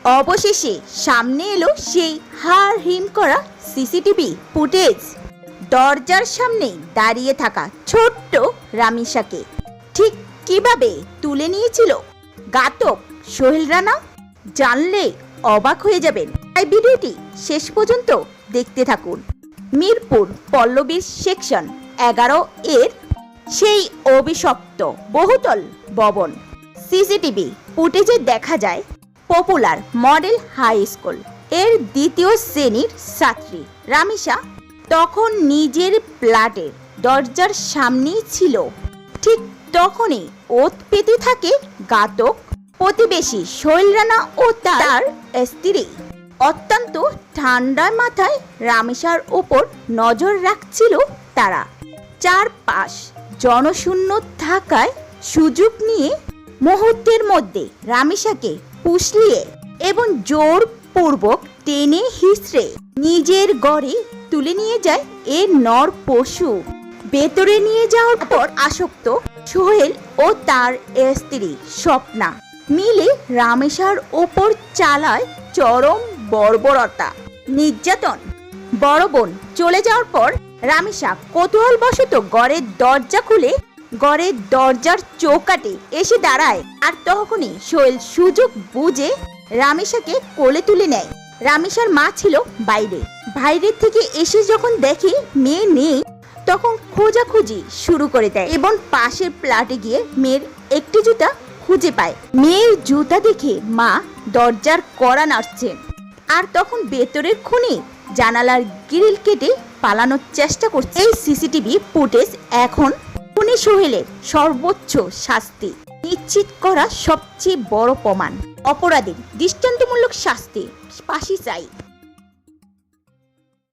অবশেষে সামনে এলো সেই হাড় হিম করা সিসিটিভি ফুটেজ। দরজার সামনে দাঁড়িয়ে থাকা ছোট্ট রামিসাকে ঠিক কিভাবে তুলে নিয়েছিল ঘাতক সোহেল রানা, জানলে অবাক হয়ে যাবেন। তাই ভিডিওটি শেষ পর্যন্ত দেখতে থাকুন। মিরপুর পল্লবীর সেকশন 11 এর সেই অভিশপ্ত বহুতল ভবন সিসিটিভি ফুটেজে দেখা যায় পপুলার মডেল হাই স্কুল এর দ্বিতীয় শ্রেণীর ছাত্রী রামিসা তখন নিজের ফ্ল্যাটের দরজার সামনেই ছিল। ঠিক তখনই ওত পেতে থাকে ঘাতক প্রতিবেশী সোহেল রানা ও তার স্ত্রী। অত্যন্ত ঠান্ডা মাথায় রামিসার উপর নজর রাখছিল তারা। চারপাশ জনশূন্য থাকায় সুযোগ নিয়ে মুহূর্তের মধ্যে রামিসাকে ফুসলিয়ে এবং জোরপূর্বক টেনে হিঁচড়ে নিজের ঘরে তুলে নিয়ে যায় এ নর পশু। ভেতরে নিয়ে যাওয়ার পর আসক্ত সোহেল ও তার স্ত্রী স্বপ্না মিলে রামেশার ওপর চালায় চরম বর্বরতা নির্যাতন। বড় বোন চলে যাওয়ার পর রামেশা কৌতূহলবশত ঘরের দরজা খুলে ঘরের দরজার চৌকাঠে এসে দাঁড়ায়। আর তখনই সোহেল সুযোগ বুঝে রামেশাকে কোলে তুলে নেয়। রামেশার মা ছিল বাইরে থেকে এসে যখন দেখে মেয়ে নেই তখন খোঁজাখুঁজি শুরু করে দেয় এবং পাশের ফ্ল্যাটে গিয়ে মেয়ের একটি জুতা খুঁজে পায়। মেয়ের জুতা দেখে মা দরজার কড়া নাড়ছেন আর তখন ভেতরের খুনি জানালার গ্রিল কেটে পালানোর চেষ্টা করছে। এই সিসিটিভি ফুটেজ এখন খুনি সোহেলের সর্বোচ্চ শাস্তি নিশ্চিত করা সবচেয়ে বড় প্রমাণ। অপরাধীর দৃষ্টান্তমূলক শাস্তি ফাঁসি চাই।